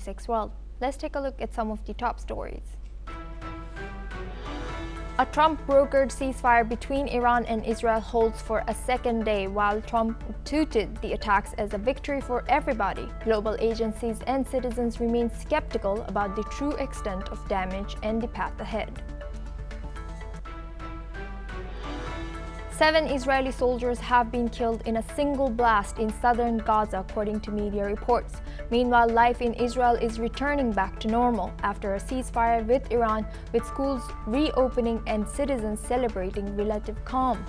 NewsX World. Let's take a look at some of the top stories. A Trump-brokered ceasefire between Iran and Israel holds for a second day, while Trump touted the attacks as a victory for everybody. Global agencies and citizens remain skeptical about the true extent of damage and the path ahead. 7 Israeli soldiers have been killed in a single blast in southern Gaza, according to media reports. Meanwhile, life in Israel is returning back to normal after a ceasefire with Iran, with schools reopening and citizens celebrating relative calm.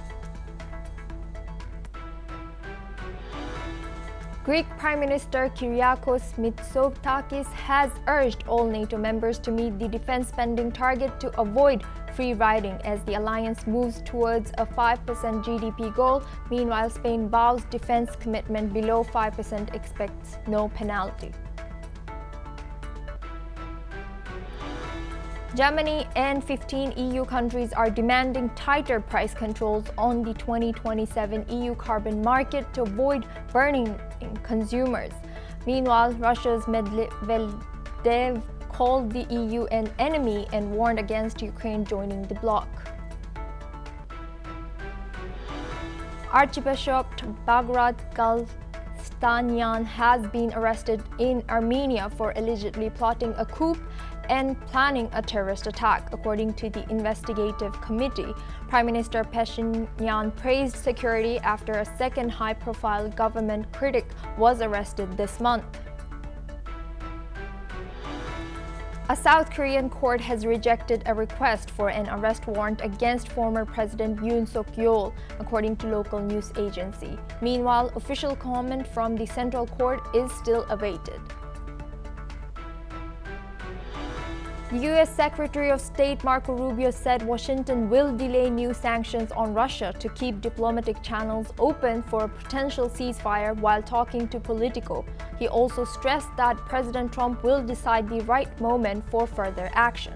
Greek Prime Minister Kyriakos Mitsotakis has urged all NATO members to meet the defense spending target to avoid free riding as the alliance moves towards a 5% GDP goal. Meanwhile, Spain vows defense commitment below 5% expects no penalty. Germany and 15 EU countries are demanding tighter price controls on the 2027 EU carbon market to avoid burning consumers. Meanwhile, Russia's Medvedev called the EU an enemy and warned against Ukraine joining the bloc. Archbishop Bagrat Galstanian has been arrested in Armenia for allegedly plotting a coup and planning a terrorist attack, according to the investigative committee. Prime Minister Pashinyan praised security after a second high-profile government critic was arrested this month. A South Korean court has rejected a request for an arrest warrant against former President Yoon Suk-yeol, according to local news agency. Meanwhile, official comment from the Central Court is still awaited. The U.S. Secretary of State Marco Rubio said Washington will delay new sanctions on Russia to keep diplomatic channels open for a potential ceasefire while talking to Politico. He also stressed that President Trump will decide the right moment for further action.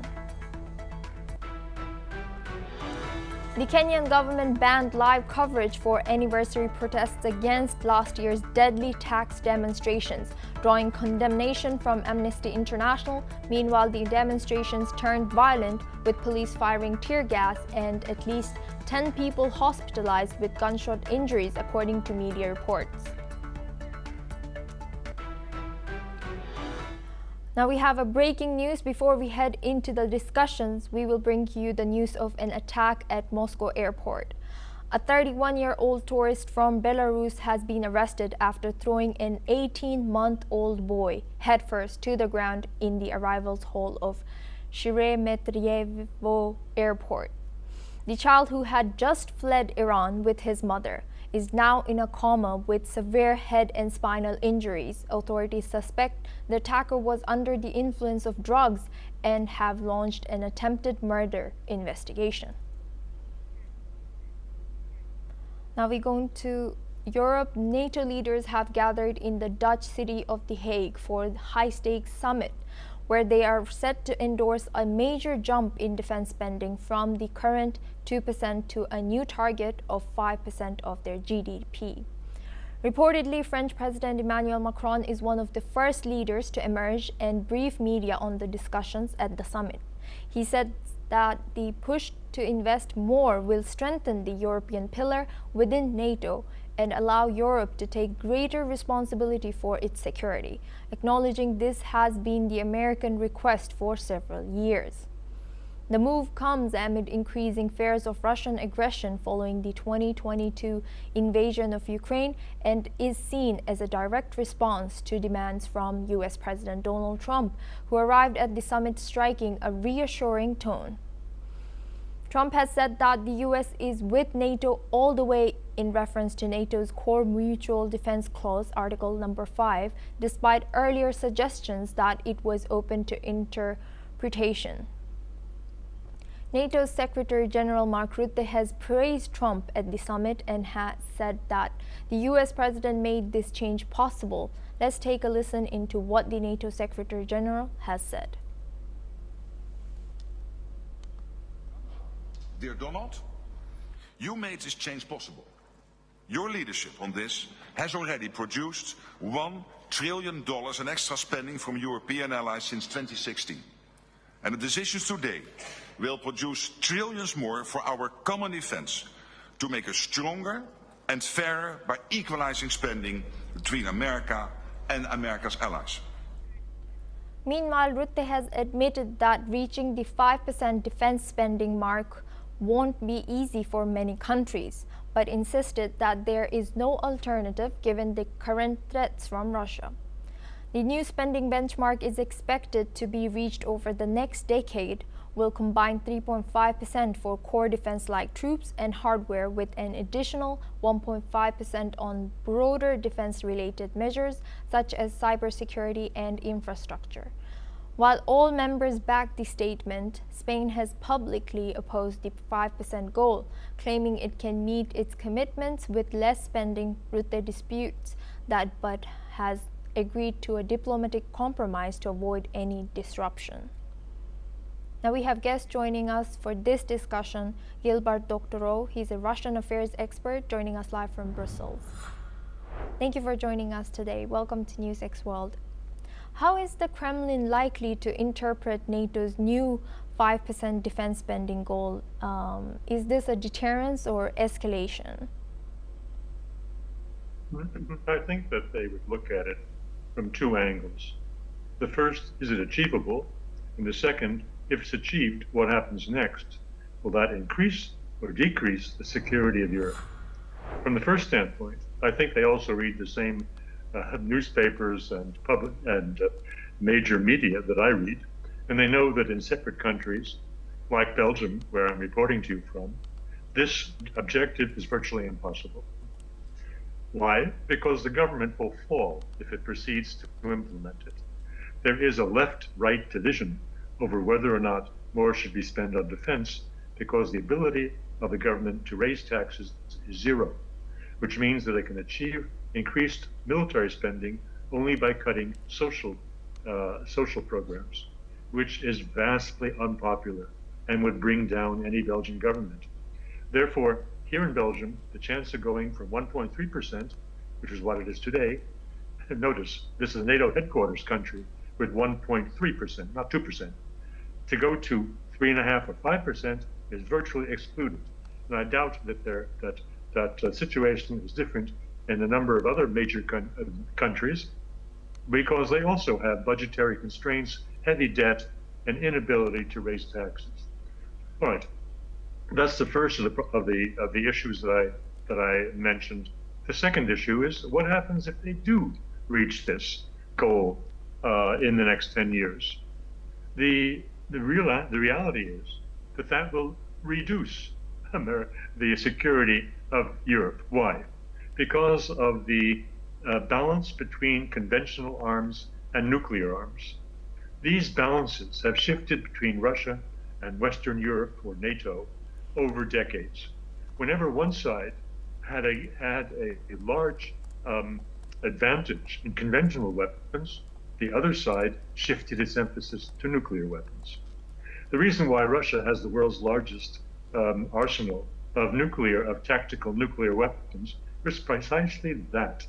The Kenyan government banned live coverage for anniversary protests against last year's deadly tax demonstrations, drawing condemnation from Amnesty International. Meanwhile, the demonstrations turned violent, with police firing tear gas and at least 10 people hospitalized with gunshot injuries, according to media reports. Now we have a breaking news. Before we head into the discussions, we will bring you the news of an attack at Moscow airport. A 31-year-old tourist from Belarus has been arrested after throwing an 18-month-old boy headfirst to the ground in the arrivals hall of Sheremetyevo airport. The child, who had just fled Iran with his mother, is now in a coma with severe head and spinal injuries. Authorities suspect the attacker was under the influence of drugs and have launched an attempted murder investigation. Now we go to Europe. NATO leaders have gathered in the Dutch city of The Hague for the high-stakes summit, where they are set to endorse a major jump in defense spending from the current 2% to a new target of 5% of their GDP. Reportedly, French President Emmanuel Macron is one of the first leaders to emerge and brief media on the discussions at the summit. He said that the push to invest more will strengthen the European pillar within NATO and allow Europe to take greater responsibility for its security, acknowledging this has been the American request for several years. The move comes amid increasing fears of Russian aggression following the 2022 invasion of Ukraine and is seen as a direct response to demands from U.S. President Donald Trump, who arrived at the summit striking a reassuring tone. Trump has said that the U.S. is with NATO all the way in reference to NATO's core mutual defense clause, Article Number 5, despite earlier suggestions that it was open to interpretation. NATO's Secretary General Mark Rutte has praised Trump at the summit and has said that the U.S. president made this change possible. Let's take a listen into what the NATO Secretary General has said. Dear Donald, you made this change possible. Your leadership on this has already produced $1 trillion in extra spending from European allies since 2016. And the decisions today will produce trillions more for our common defense to make us stronger and fairer by equalizing spending between America and America's allies. Meanwhile, Rutte has admitted that reaching the 5% defense spending mark won't be easy for many countries, but insisted that there is no alternative given the current threats from Russia. The new spending benchmark is expected to be reached over the next decade, will combine 3.5% for core defense-like troops and hardware with an additional 1.5% on broader defense-related measures such as cybersecurity and infrastructure. While all members backed the statement, Spain has publicly opposed the 5% goal, claiming it can meet its commitments with less spending. Rutte disputes that but has agreed to a diplomatic compromise to avoid any disruption. Now we have guests joining us for this discussion. Gilbert Doctorow, he's a Russian affairs expert, joining us live from Brussels. Thank you for joining us today. Welcome to NewsX World. How is the Kremlin likely to interpret NATO's new 5% defense spending goal? Is this a deterrence or escalation? I think that they would look at it from two angles. The first, is it achievable? And the second, if it's achieved, what happens next? Will that increase or decrease the security of Europe? From the first standpoint, I think they also read the same newspapers and public and major media that I read, and they know that in separate countries, like Belgium, where I'm reporting to you from, this objective is virtually impossible. Why? Because the government will fall if it proceeds to implement it. There is a left-right division over whether or not more should be spent on defense, because the ability of the government to raise taxes is zero, which means that it can achieve increased military spending only by cutting social programs, which is vastly unpopular and would bring down any Belgian government. Therefore, here in Belgium, the chance of going from 1.3%, which is what it is today, and notice this is a NATO headquarters country with 1.3%, not 2%, to go to 3.5% or 5% is virtually excluded. And I doubt that that situation is different in a number of other major countries, because they also have budgetary constraints, heavy debt, and inability to raise taxes. All right, that's the first of the issues that I mentioned. The second issue is what happens if they do reach this goal in the next 10 years? The reality is that will reduce the security of Europe. Why? Because of the balance between conventional arms and nuclear arms. These balances have shifted between Russia and Western Europe, or NATO, over decades. Whenever one side had a large advantage in conventional weapons, the other side shifted its emphasis to nuclear weapons. The reason why Russia has the world's largest arsenal of tactical nuclear weapons was precisely that.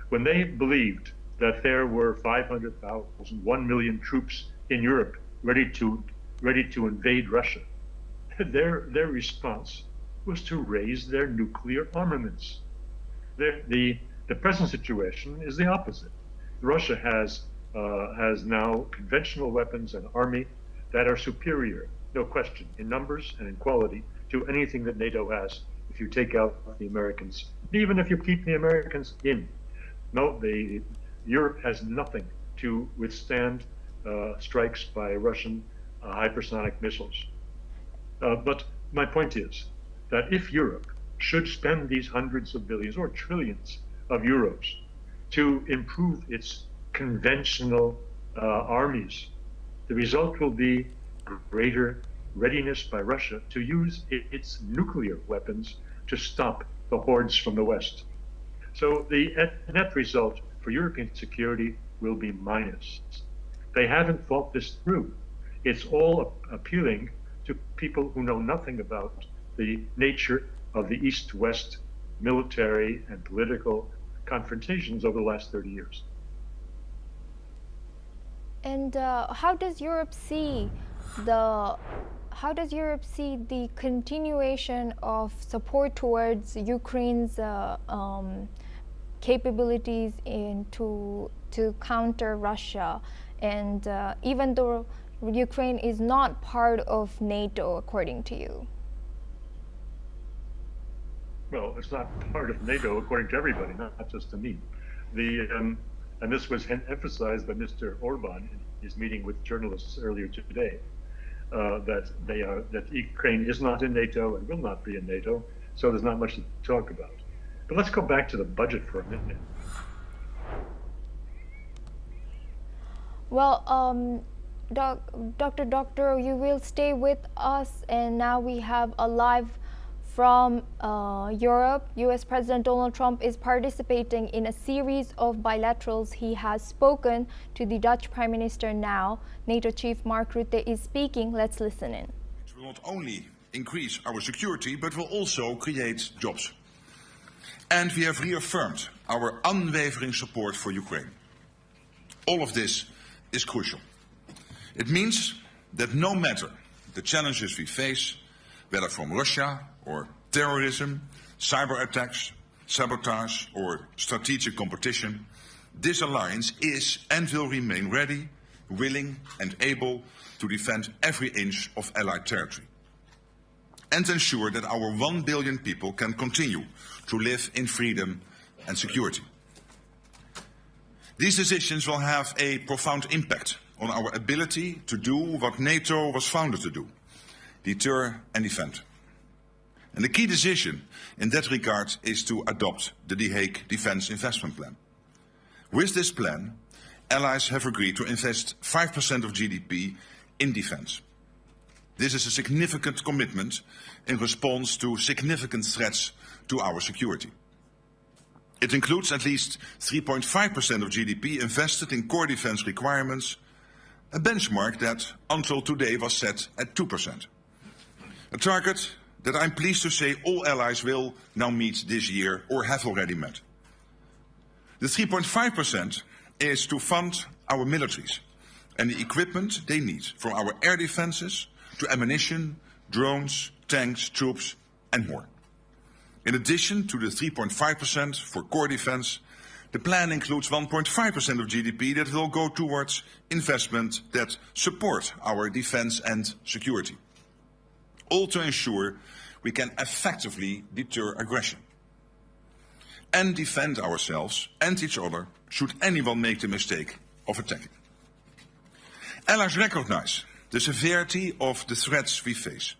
When they believed that there were 500,000, 1 million troops in Europe ready to invade Russia, their response was to raise their nuclear armaments. The present situation is the opposite. Russia has now conventional weapons and army that are superior, no question, in numbers and in quality to anything that NATO has, if you take out the Americans, even if you keep the Americans in. No, Europe has nothing to withstand strikes by Russian hypersonic missiles. But my point is that if Europe should spend these hundreds of billions or trillions of euros to improve its conventional armies, the result will be greater readiness by Russia to use its nuclear weapons to stop the hordes from the West. So the net result for European security will be minus. They haven't thought this through. It's all appealing to people who know nothing about the nature of the East-West military and political confrontations over the last 30 years. And how does Europe see the continuation of support towards Ukraine's capabilities to counter Russia, and even though Ukraine is not part of NATO, according to you? Well, it's not part of NATO according to everybody, not just to me. And this was emphasized by Mr. Orban in his meeting with journalists earlier today, that Ukraine is not in NATO and will not be in NATO, so there's not much to talk about. But let's go back to the budget for a minute. Well, Doctor, you will stay with us, and now we have a live from Europe. U.S. President Donald Trump is participating in a series of bilaterals. He has spoken to the Dutch Prime Minister now. NATO Chief Mark Rutte is speaking. Let's listen in. It will not only increase our security, but will also create jobs. And we have reaffirmed our unwavering support for Ukraine. All of this is crucial. It means that no matter the challenges we face, whether from Russia or terrorism, cyber attacks, sabotage or strategic competition, this alliance is and will remain ready, willing and able to defend every inch of Allied territory and ensure that our 1 billion people can continue to live in freedom and security. These decisions will have a profound impact on our ability to do what NATO was founded to do: deter and defend. And the key decision in that regard is to adopt the Hague Defence Investment Plan. With this plan, allies have agreed to invest 5% of GDP in defence. This is a significant commitment in response to significant threats to our security. It includes at least 3.5% of GDP invested in core defence requirements, a benchmark that until today was set at 2%. A target that I'm pleased to say all allies will now meet this year or have already met. The 3.5% is to fund our militaries and the equipment they need, from our air defences to ammunition, drones, tanks, troops and more. In addition to the 3.5% for core defence, the plan includes 1.5% of GDP that will go towards investment that support our defence and security, all to ensure we can effectively deter aggression and defend ourselves and each other should anyone make the mistake of attacking. Allies recognize the severity of the threats we face,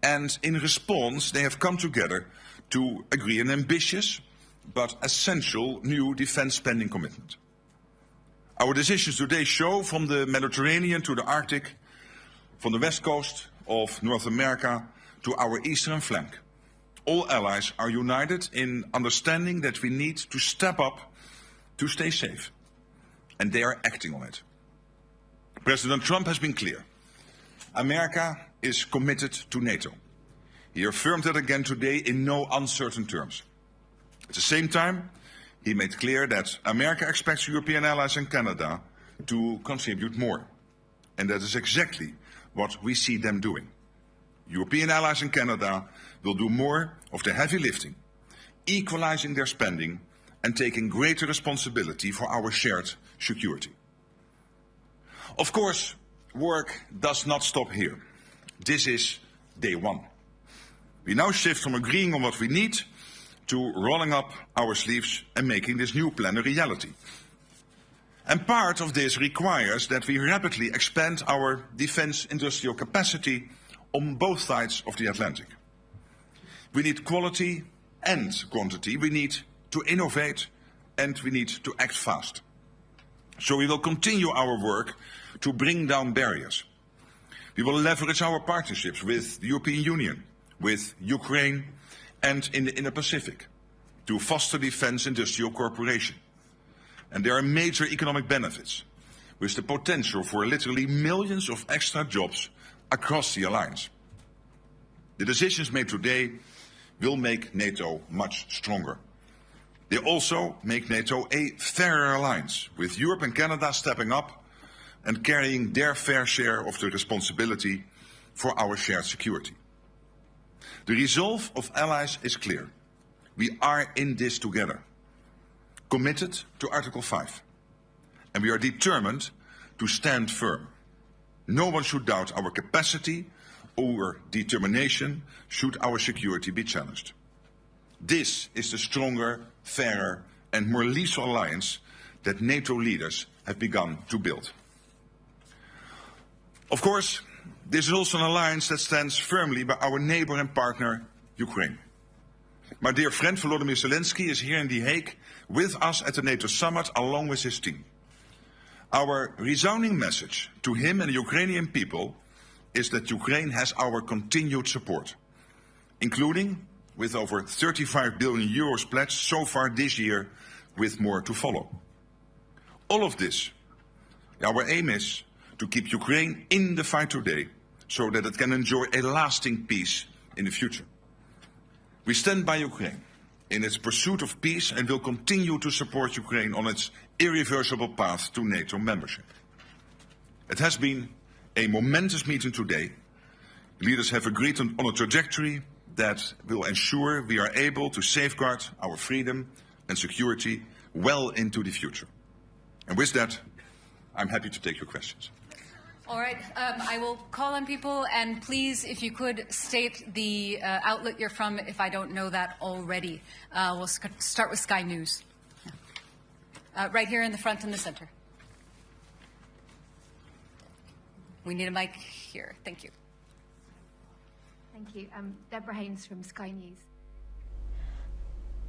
and in response they have come together to agree an ambitious but essential new defence spending commitment. Our decisions today show, from the Mediterranean to the Arctic, from the west coast of North America to our eastern flank, all allies are united in understanding that we need to step up to stay safe, and they are acting on it. President Trump has been clear. America is committed to NATO. He affirmed that again today in no uncertain terms. At the same time, he made clear that America expects European allies and Canada to contribute more. And that is exactly what we see them doing. European allies and Canada will do more of the heavy lifting, equalizing their spending and taking greater responsibility for our shared security. Of course, work does not stop here. This is day one. We now shift from agreeing on what we need to rolling up our sleeves and making this new plan a reality. And part of this requires that we rapidly expand our defence industrial capacity on both sides of the Atlantic. We need quality and quantity. We need to innovate and we need to act fast. So we will continue our work to bring down barriers. We will leverage our partnerships with the European Union, with Ukraine and in the Indo-Pacific to foster defence industrial cooperation. And there are major economic benefits, with the potential for literally millions of extra jobs across the alliance. The decisions made today will make NATO much stronger. They also make NATO a fairer alliance, with Europe and Canada stepping up and carrying their fair share of the responsibility for our shared security. The resolve of allies is clear. We are in this together, committed to Article 5, and we are determined to stand firm. No one should doubt our capacity or determination should our security be challenged. This is the stronger, fairer and more lethal alliance that NATO leaders have begun to build. Of course, this is also an alliance that stands firmly by our neighbor and partner, Ukraine. My dear friend Volodymyr Zelensky is here in The Hague with us at the NATO summit along with his team. Our resounding message to him and the Ukrainian people is that Ukraine has our continued support, including with over 35 billion euros pledged so far this year, with more to follow. All of this, our aim is to keep Ukraine in the fight today so that it can enjoy a lasting peace in the future. We stand by Ukraine in its pursuit of peace and will continue to support Ukraine on its irreversible path to NATO membership. It has been a momentous meeting today. Leaders have agreed on a trajectory that will ensure we are able to safeguard our freedom and security well into the future. And with that, I'm happy to take your questions. All right, I will call on people, and please, if you could state the outlet you're from, if I don't know that already. We'll start with Sky News. Right here in the front and the center. We need a mic here. Thank you. Thank you. Deborah Haynes from Sky News.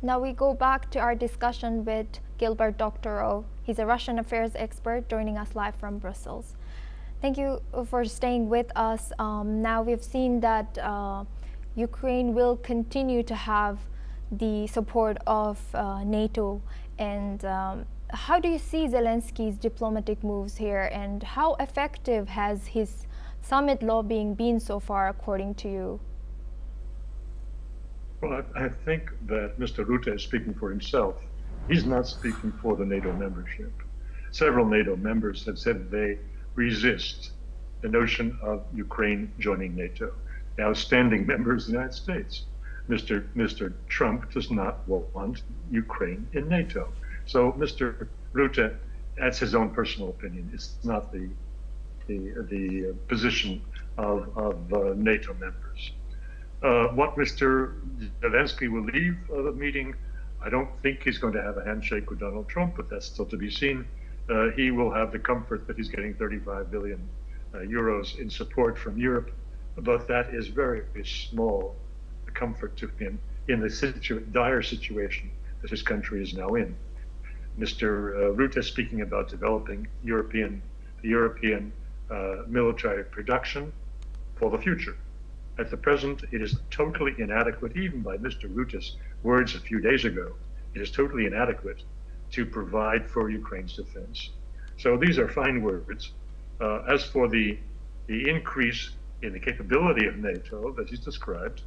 Now we go back to our discussion with Gilbert Doctorow. He's a Russian affairs expert joining us live from Brussels. Thank you for staying with us. Now we've seen that Ukraine will continue to have the support of NATO. And how do you see Zelensky's diplomatic moves here, and how effective has his summit lobbying been so far, according to you? Well, I think that Mr. Rutte is speaking for himself. He's not speaking for the NATO membership. Several NATO members have said they resist the notion of Ukraine joining NATO. Now, standing members of the United States, Mr. Trump does not want Ukraine in NATO. So Mr. Rutte, that's his own personal opinion. It's not the position of NATO members. What Mr. Zelensky will leave the meeting, I don't think he's going to have a handshake with Donald Trump, but that's still to be seen. He will have the comfort that he's getting 35 billion euros in support from Europe, but that is very, very small comfort to him in the dire situation that his country is now in. Mr. Rutte is speaking about developing European military production for the future. At the present, it is totally inadequate, even by Mr. Rutte's words a few days ago. It is totally inadequate to provide for Ukraine's defense. So these are fine words. As for the increase in the capability of NATO that he's described,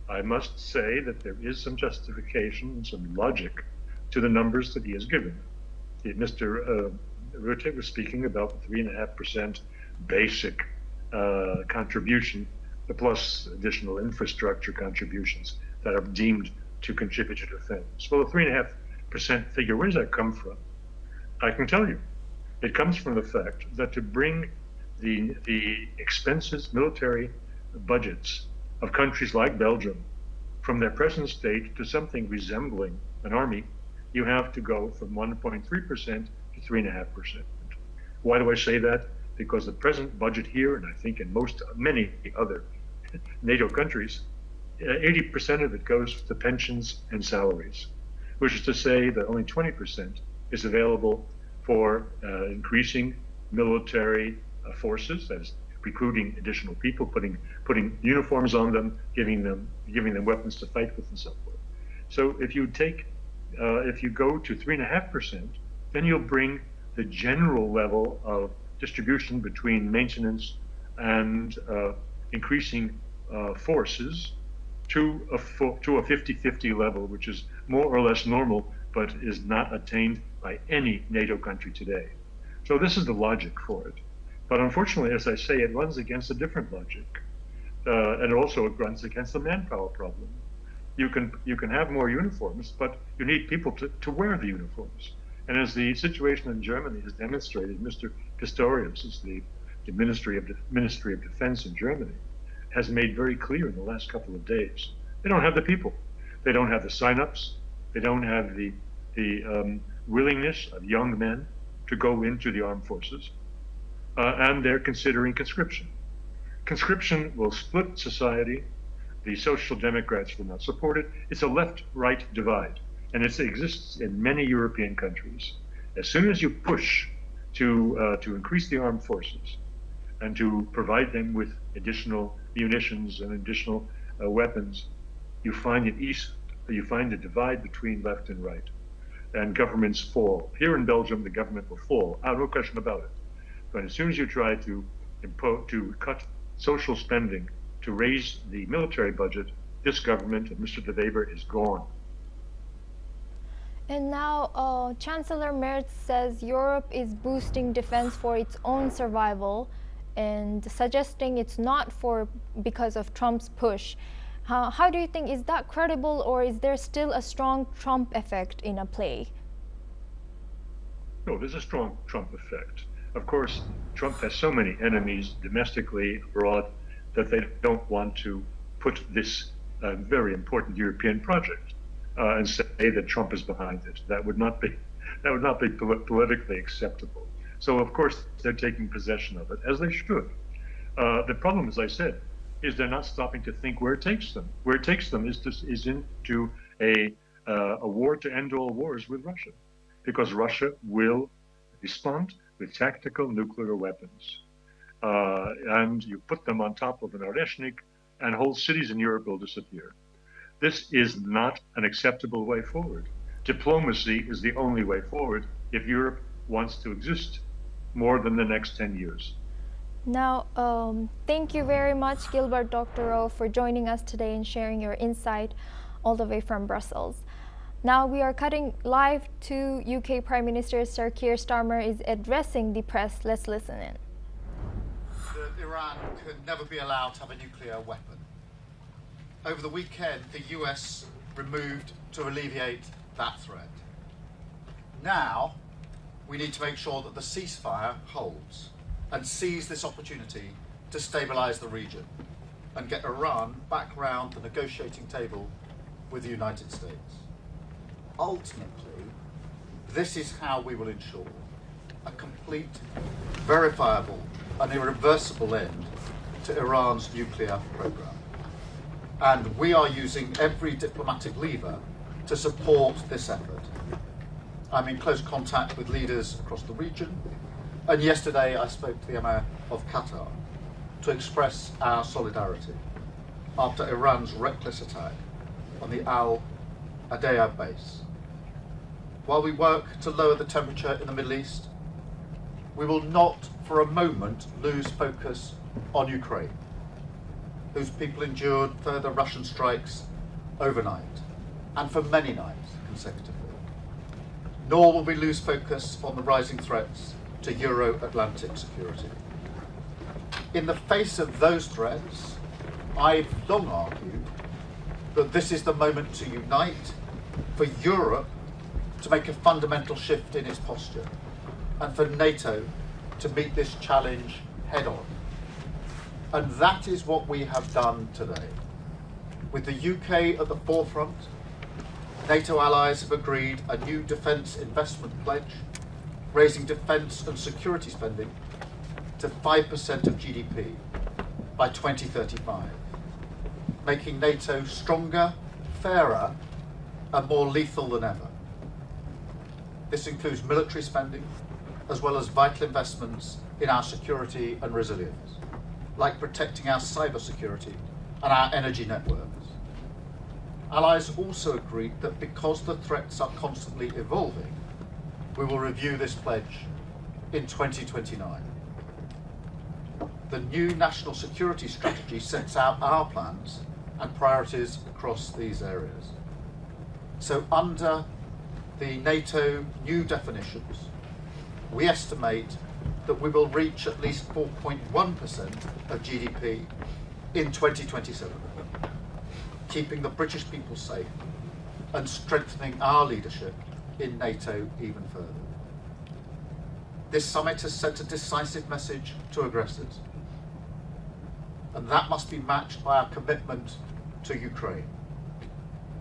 I must say that there is some justification and some logic to the numbers that he has given. Mr. Rutte was speaking about the 3.5% basic contribution, plus additional infrastructure contributions that are deemed to contribute to defense. Well, the 3.5% figure, where does that come from? I can tell you. It comes from the fact that to bring the expenses, military budgets of countries like Belgium from their present state to something resembling an army, you have to go from 1.3% to 3.5%. Why do I say that? Because the present budget here, and I think in many other NATO countries, 80% of it goes to pensions and salaries, which is to say that only 20% is available for increasing military forces, that is recruiting additional people, putting uniforms on them, giving them weapons to fight with and so forth. So if you go to 3.5%, then you'll bring the general level of distribution between maintenance and increasing forces to a 50-50 level, which is more or less normal, but is not attained by any NATO country today. So this is the logic for it. But unfortunately, as I say, it runs against a different logic. And also it runs against the manpower problem. You can have more uniforms, but you need people to wear the uniforms. And as the situation in Germany has demonstrated, Mr. Pistorius is the Ministry of Defense in Germany, has made very clear in the last couple of days. They don't have the people. They don't have the sign-ups. They don't have the willingness of young men to go into the armed forces. And they're considering conscription. Conscription will split society. The Social Democrats will not support it. It's a left-right divide, and it exists in many European countries. As soon as you push to increase the armed forces and to provide them with additional munitions and additional weapons, you find a divide between left and right, and governments fall. Here in Belgium, the government will fall, no question about it. But as soon as you try to cut social spending, to raise the military budget, this government and Mr. De Weber is gone. And now Chancellor Merz says Europe is boosting defense for its own survival and suggesting it's not because of Trump's push. How do you think, is that credible, or is there still a strong Trump effect in a play? No, there's a strong Trump effect. Of course, Trump has so many enemies domestically, abroad, that they don't want to put this very important European project and say that Trump is behind it. That would not be politically acceptable. So of course they're taking possession of it, as they should. The problem, as I said, is they're not stopping to think where it takes them. Where it takes them is into a war to end all wars with Russia, because Russia will respond with tactical nuclear weapons. And you put them on top of an Oreshnik, and whole cities in Europe will disappear. This is not an acceptable way forward. Diplomacy is the only way forward if Europe wants to exist more than the next 10 years. Now, thank you very much, Gilbert Doctorow, for joining us today and sharing your insight all the way from Brussels. Now we are cutting live to UK Prime Minister Sir Keir Starmer is addressing the press. Let's listen in. That Iran can never be allowed to have a nuclear weapon. Over the weekend, the US removed to alleviate that threat. Now, we need to make sure that the ceasefire holds and seize this opportunity to stabilise the region and get Iran back round the negotiating table with the United States. Ultimately, this is how we will ensure a complete, verifiable and irreversible end to Iran's nuclear programme. And we are using every diplomatic lever to support this effort. I'm in close contact with leaders across the region, and yesterday I spoke to the Emir of Qatar to express our solidarity after Iran's reckless attack on the Al Adaya base. While we work to lower the temperature in the Middle East, we will not for a moment lose focus on Ukraine, whose people endured further Russian strikes overnight and for many nights consecutively. Nor will we lose focus on the rising threats to Euro-Atlantic security. In the face of those threats, I've long argued that this is the moment to unite, for Europe to make a fundamental shift in its posture, and for NATO to meet this challenge head on. And that is what we have done today. With the UK at the forefront, NATO allies have agreed a new defence investment pledge, raising defence and security spending to 5% of GDP by 2035, making NATO stronger, fairer, and more lethal than ever. This includes military spending, as well as vital investments in our security and resilience, like protecting our cybersecurity and our energy networks. Allies also agreed that because the threats are constantly evolving, we will review this pledge in 2029. The new national security strategy sets out our plans and priorities across these areas. So under the NATO new definitions, we estimate that we will reach at least 4.1% of GDP in 2027, keeping the British people safe and strengthening our leadership in NATO even further. This summit has sent a decisive message to aggressors, and that must be matched by our commitment to Ukraine.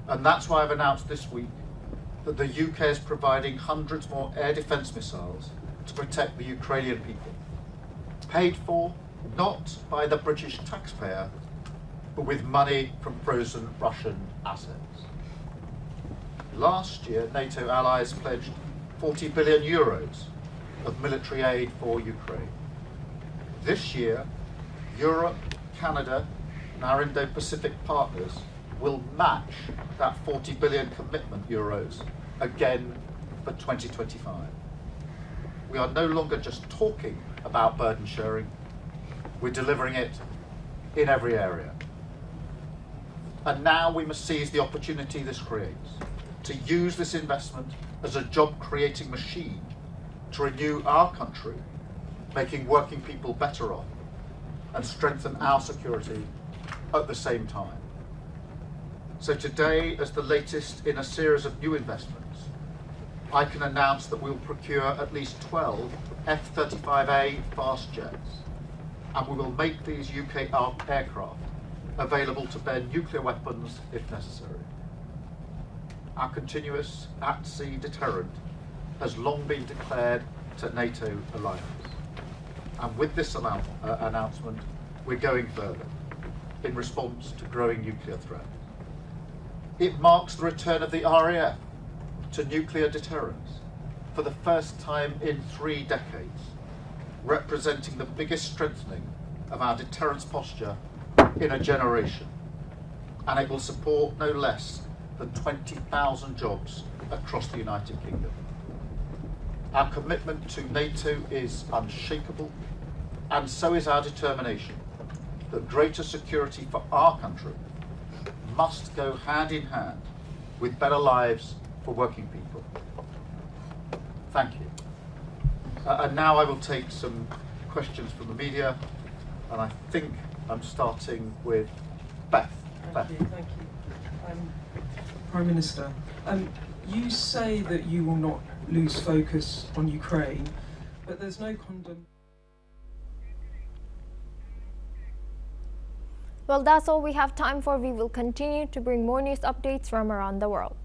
And that's why I've announced this week that the UK is providing hundreds more air defence missiles to protect the Ukrainian people, paid for not by the British taxpayer, but with money from frozen Russian assets. Last year, NATO allies pledged 40 billion euros of military aid for Ukraine. This year, Europe, Canada, and our Indo-Pacific partners will match that 40 billion commitment euros again for 2025. We are no longer just talking about burden sharing, we're delivering it in every area. And now we must seize the opportunity this creates to use this investment as a job-creating machine to renew our country, making working people better off and strengthen our security at the same time. So today, as the latest in a series of new investments, I can announce that we will procure at least 12 F-35A fast jets, and we will make these UK aircraft available to bear nuclear weapons if necessary. Our continuous at-sea deterrent has long been declared to NATO alliance. And with this announcement, we're going further in response to growing nuclear threats. It marks the return of the RAF to nuclear deterrence for the first time in 3 decades, representing the biggest strengthening of our deterrence posture in a generation. And it will support no less than 20,000 jobs across the United Kingdom. Our commitment to NATO is unshakable, and so is our determination that greater security for our country must go hand in hand with better lives for working people. Thank you. And now I will take some questions from the media, and I think I'm starting with Beth. Thank you. Prime Minister, you say that you will not lose focus on Ukraine, but there's no condom. Well, that's all we have time for. We will continue to bring more news updates from around the world.